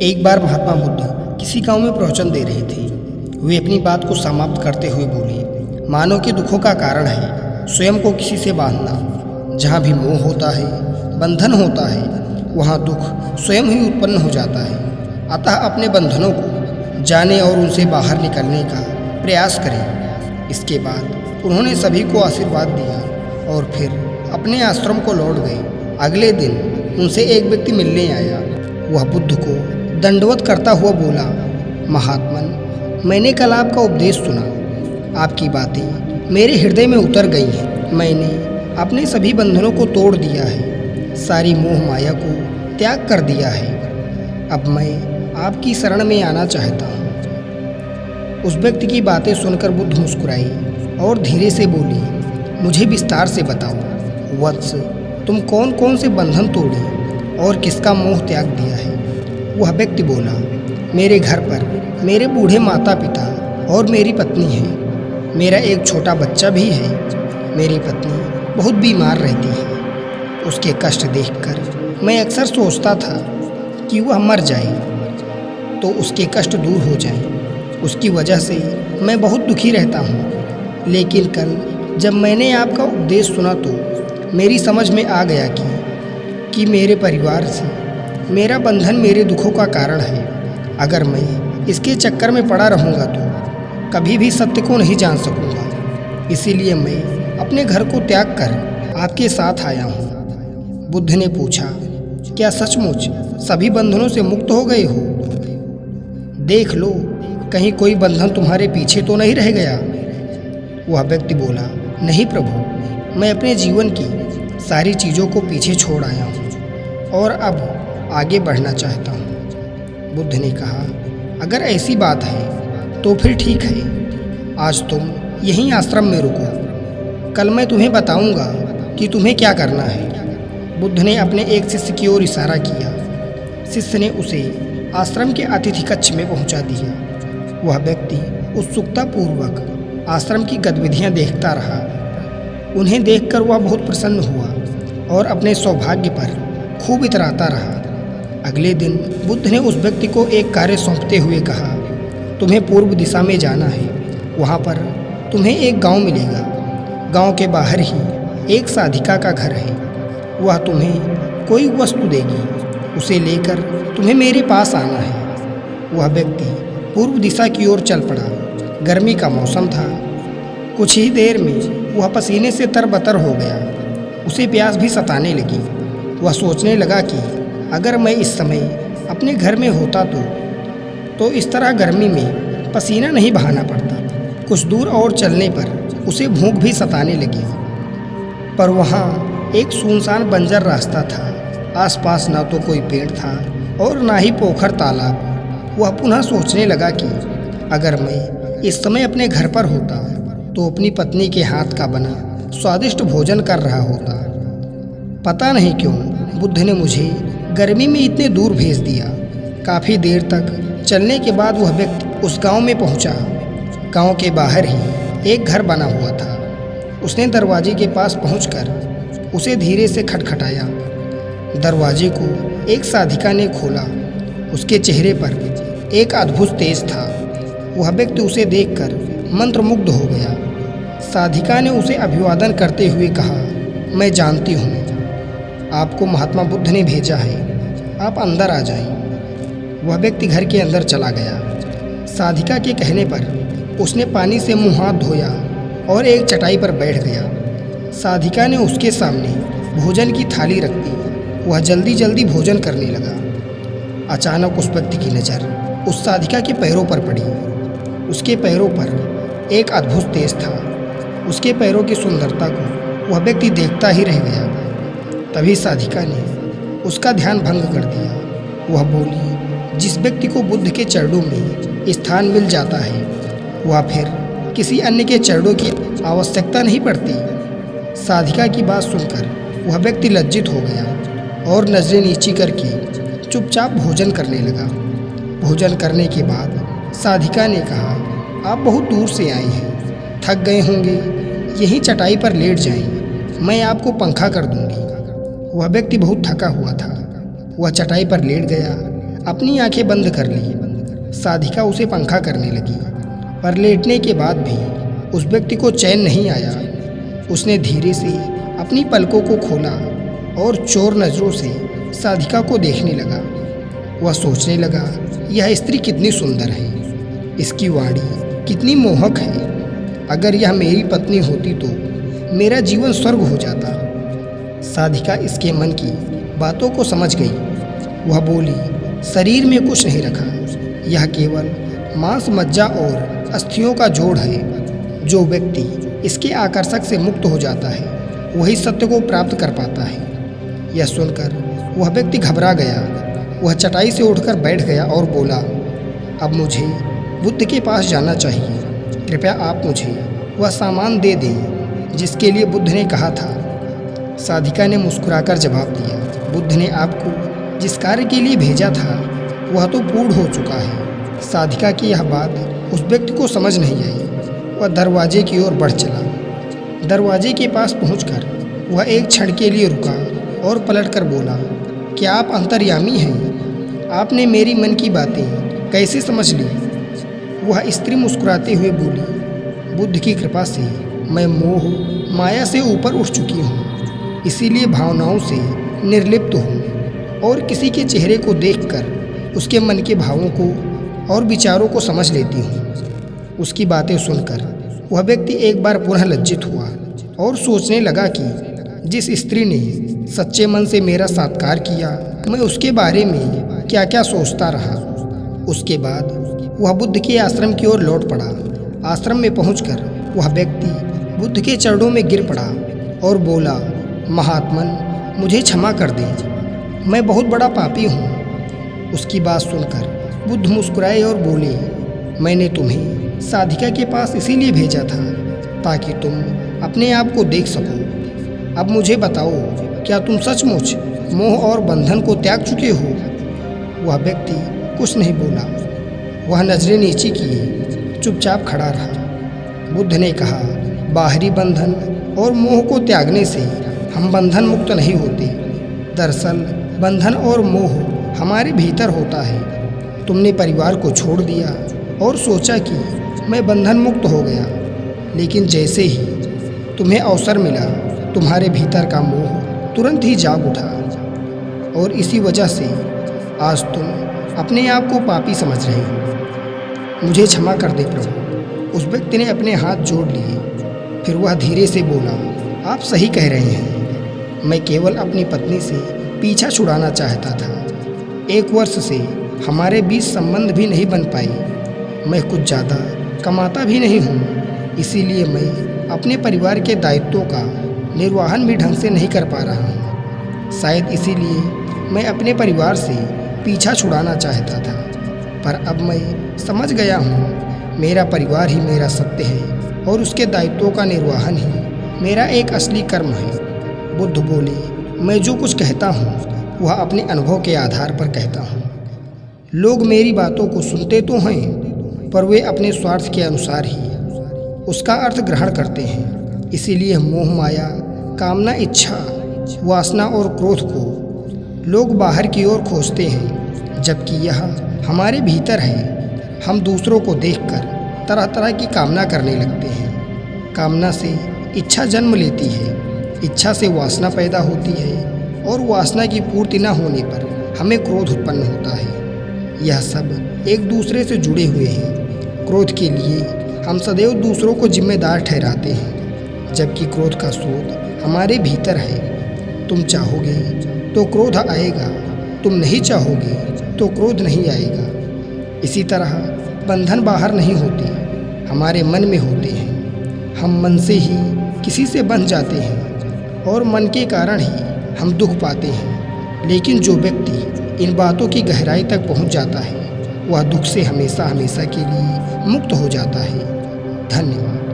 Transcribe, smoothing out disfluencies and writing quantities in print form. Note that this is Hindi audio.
एक बार महात्मा बुद्ध किसी गांव में प्रवचन दे रहे थे। वे अपनी बात को समाप्त करते हुए बोले, मानव के दुखों का कारण है स्वयं को किसी से बांधना। जहाँ भी मोह होता है, बंधन होता है, वहाँ दुख स्वयं ही उत्पन्न हो जाता है। अतः अपने बंधनों को जाने और उनसे बाहर निकलने का प्रयास करें। इसके बाद उन्होंने सभी को आशीर्वाद दिया और फिर अपने आश्रम को लौट गए। अगले दिन उनसे एक व्यक्ति मिलने आया। वह बुद्ध को दंडवत करता हुआ बोला, महात्मन, मैंने कल आपका उपदेश सुना। आपकी बातें मेरे हृदय में उतर गई हैं। मैंने अपने सभी बंधनों को तोड़ दिया है, सारी मोह माया को त्याग कर दिया है। अब मैं आपकी शरण में आना चाहता हूँ। उस व्यक्ति की बातें सुनकर बुद्ध मुस्कुराई और धीरे से बोली, मुझे विस्तार से बताओ वत्स, तुम कौन कौन से बंधन तोड़े और किसका मोह त्याग दिया है? वह व्यक्ति बोला, मेरे घर पर मेरे बूढ़े माता पिता और मेरी पत्नी है। मेरा एक छोटा बच्चा भी है। मेरी पत्नी बहुत बीमार रहती है। उसके कष्ट देखकर मैं अक्सर सोचता था कि वह मर जाए तो उसके कष्ट दूर हो जाए। उसकी वजह से मैं बहुत दुखी रहता हूँ। लेकिन कल जब मैंने आपका उपदेश सुना तो मेरी समझ में आ गया कि मेरे परिवार से मेरा बंधन मेरे दुखों का कारण है। अगर मैं इसके चक्कर में पड़ा रहूँगा तो कभी भी सत्य को नहीं जान सकूँगा। इसीलिए मैं अपने घर को त्याग कर आपके साथ आया हूँ। बुद्ध ने पूछा, क्या सचमुच सभी बंधनों से मुक्त हो गए हो? देख लो, कहीं कोई बंधन तुम्हारे पीछे तो नहीं रह गया। वह व्यक्ति बोला, नहीं प्रभु, मैं अपने जीवन की सारी चीज़ों को पीछे छोड़ आया हूँ और अब आगे बढ़ना चाहता हूँ। बुद्ध ने कहा, अगर ऐसी बात है तो फिर ठीक है। आज तुम यहीं आश्रम में रुको। कल मैं तुम्हें बताऊँगा कि तुम्हें क्या करना है। बुद्ध ने अपने एक शिष्य की ओर इशारा किया। शिष्य ने उसे आश्रम के अतिथि कक्ष में पहुँचा दिया। वह व्यक्ति उत्सुकतापूर्वक आश्रम की गतिविधियाँ देखता रहा। उन्हें देखकर वह बहुत प्रसन्न हुआ और अपने सौभाग्य पर खूब इतराता रहा। अगले दिन बुद्ध ने उस व्यक्ति को एक कार्य सौंपते हुए कहा, तुम्हें पूर्व दिशा में जाना है। वहाँ पर तुम्हें एक गांव मिलेगा। गांव के बाहर ही एक साधिका का घर है। वह तुम्हें कोई वस्तु देगी। उसे लेकर तुम्हें मेरे पास आना है। वह व्यक्ति पूर्व दिशा की ओर चल पड़ा। गर्मी का मौसम था। कुछ ही देर में वह पसीने से तरबतर हो गया। उसे प्यास भी सताने लगी। वह सोचने लगा कि अगर मैं इस समय अपने घर में होता तो इस तरह गर्मी में पसीना नहीं बहाना पड़ता। कुछ दूर और चलने पर उसे भूख भी सताने लगी। पर वहाँ एक सुनसान बंजर रास्ता था। आसपास न तो कोई पेड़ था और ना ही पोखर तालाब। वह पुनः सोचने लगा कि अगर मैं इस समय अपने घर पर होता तो अपनी पत्नी के हाथ का बना स्वादिष्ट भोजन कर रहा होता। पता नहीं क्यों बुद्ध ने मुझे गर्मी में इतने दूर भेज दिया। काफ़ी देर तक चलने के बाद वह व्यक्ति उस गांव में पहुंचा। गांव के बाहर ही एक घर बना हुआ था। उसने दरवाजे के पास पहुंचकर उसे धीरे से खटखटाया। दरवाजे को एक साधिका ने खोला। उसके चेहरे पर एक अद्भुत तेज था। वह व्यक्ति उसे देखकर मंत्रमुग्ध हो गया। साधिका ने उसे अभिवादन करते हुए कहा, मैं जानती हूँ आपको महात्मा बुद्ध ने भेजा है। आप अंदर आ जाएं। वह व्यक्ति घर के अंदर चला गया। साधिका के कहने पर उसने पानी से मुंह हाथ धोया और एक चटाई पर बैठ गया। साधिका ने उसके सामने भोजन की थाली रख दी। वह जल्दी जल्दी भोजन करने लगा। अचानक उस व्यक्ति की नज़र उस साधिका के पैरों पर पड़ी। उसके पैरों पर एक अद्भुत तेज था। उसके पैरों की सुंदरता को वह व्यक्ति देखता ही रह गया। तभी साधिका ने उसका ध्यान भंग कर दिया। वह बोली, जिस व्यक्ति को बुद्ध के चरणों में स्थान मिल जाता है वह फिर किसी अन्य के चरणों की आवश्यकता नहीं पड़ती। साधिका की बात सुनकर वह व्यक्ति लज्जित हो गया और नजरें नीची करके चुपचाप भोजन करने लगा। भोजन करने के बाद साधिका ने कहा, आप बहुत दूर से आए हैं, थक गए होंगे, यहीं चटाई पर लेट जाएं, मैं आपको पंखा कर दूंगी। वह व्यक्ति बहुत थका हुआ था। वह चटाई पर लेट गया। अपनी आंखें बंद कर ली। साधिका उसे पंखा करने लगी, पर लेटने के बाद भी उस व्यक्ति को चैन नहीं आया। उसने धीरे से अपनी पलकों को खोला और चोर नज़रों से साधिका को देखने लगा। वह सोचने लगा, यह स्त्री कितनी सुंदर है, इसकी वाणी कितनी मोहक है। अगर यह मेरी पत्नी होती तो मेरा जीवन स्वर्ग हो जाता। साधिका इसके मन की बातों को समझ गई। वह बोली, शरीर में कुछ नहीं रखा, यह केवल मांस, मज्जा और अस्थियों का जोड़ है। जो व्यक्ति इसके आकर्षक से मुक्त हो जाता है वही सत्य को प्राप्त कर पाता है। यह सुनकर वह व्यक्ति घबरा गया। वह चटाई से उठकर बैठ गया और बोला, अब मुझे बुद्ध के पास जाना चाहिए। कृपया आप मुझे वह सामान दे दें जिसके लिए बुद्ध ने कहा था। साधिका ने मुस्कुराकर जवाब दिया, बुद्ध ने आपको जिस कार्य के लिए भेजा था वह तो पूर्ण हो चुका है। साधिका की यह बात उस व्यक्ति को समझ नहीं आई। वह दरवाजे की ओर बढ़ चला। दरवाजे के पास पहुंचकर वह एक क्षण के लिए रुका और पलटकर बोला, क्या आप अंतर्यामी हैं? आपने मेरी मन की बातें कैसे समझ ली? वह स्त्री मुस्कुराते हुए बोली, बुद्ध की कृपा से मैं मोह माया से ऊपर उठ चुकी हूँ, इसीलिए भावनाओं से निर्लिप्त हूँ और किसी के चेहरे को देखकर उसके मन के भावों को और विचारों को समझ लेती हूँ। उसकी बातें सुनकर वह व्यक्ति एक बार पुनः लज्जित हुआ और सोचने लगा कि जिस स्त्री ने सच्चे मन से मेरा सत्कार किया, मैं उसके बारे में क्या क्या सोचता रहा। उसके बाद वह बुद्ध के आश्रम की ओर लौट पड़ा। आश्रम में पहुंचकर वह व्यक्ति बुद्ध के चरणों में गिर पड़ा और बोला, महात्मन, मुझे क्षमा कर दें, मैं बहुत बड़ा पापी हूँ। उसकी बात सुनकर बुद्ध मुस्कुराए और बोले, मैंने तुम्हें साधिका के पास इसीलिए भेजा था ताकि तुम अपने आप को देख सको। अब मुझे बताओ, क्या तुम सचमुच मोह और बंधन को त्याग चुके हो? वह व्यक्ति कुछ नहीं बोला। वह नजरें नीचे किए चुपचाप खड़ा रहा। बुद्ध ने कहा, बाहरी बंधन और मोह को त्यागने से हम बंधन मुक्त नहीं होते। दरअसल बंधन और मोह हमारे भीतर होता है। तुमने परिवार को छोड़ दिया और सोचा कि मैं बंधन मुक्त हो गया, लेकिन जैसे ही तुम्हें अवसर मिला तुम्हारे भीतर का मोह तुरंत ही जाग उठा और इसी वजह से आज तुम अपने आप को पापी समझ रहे हो। मुझे क्षमा कर दे प्रभु। उस व्यक्ति ने अपने हाथ जोड़ लिए। फिर वह धीरे से बोला, आप सही कह रहे हैं, मैं केवल अपनी पत्नी से पीछा छुड़ाना चाहता था। 1 वर्ष से हमारे बीच संबंध भी नहीं बन पाई। मैं कुछ ज़्यादा कमाता भी नहीं हूँ, इसीलिए मैं अपने परिवार के दायित्वों का निर्वहन भी ढंग से नहीं कर पा रहा हूँ। शायद इसीलिए मैं अपने परिवार से पीछा छुड़ाना चाहता था, पर अब मैं समझ गया हूँ मेरा परिवार ही मेरा सत्य है और उसके दायित्वों का निर्वहन ही मेरा एक असली कर्म है। बुद्ध बोले, मैं जो कुछ कहता हूँ वह अपने अनुभव के आधार पर कहता हूँ। लोग मेरी बातों को सुनते तो हैं, पर वे अपने स्वार्थ के अनुसार ही उसका अर्थ ग्रहण करते हैं। इसीलिए मोह, माया, कामना, इच्छा, वासना और क्रोध को लोग बाहर की ओर खोजते हैं, जबकि यह हमारे भीतर है। हम दूसरों को देखकर तरह तरह की कामना करने लगते हैं। कामना से इच्छा जन्म लेती है, इच्छा से वासना पैदा होती है और वासना की पूर्ति न होने पर हमें क्रोध उत्पन्न होता है। यह सब एक दूसरे से जुड़े हुए हैं। क्रोध के लिए हम सदैव दूसरों को जिम्मेदार ठहराते हैं, जबकि क्रोध का स्रोत हमारे भीतर है। तुम चाहोगे तो क्रोध आएगा, तुम नहीं चाहोगे तो क्रोध नहीं आएगा। इसी तरह बंधन बाहर नहीं होते, हमारे मन में होते हैं। हम मन से ही किसी से बंध जाते हैं और मन के कारण ही हम दुख पाते हैं। लेकिन जो व्यक्ति इन बातों की गहराई तक पहुंच जाता है वह दुख से हमेशा हमेशा के लिए मुक्त हो जाता है। धन्यवाद।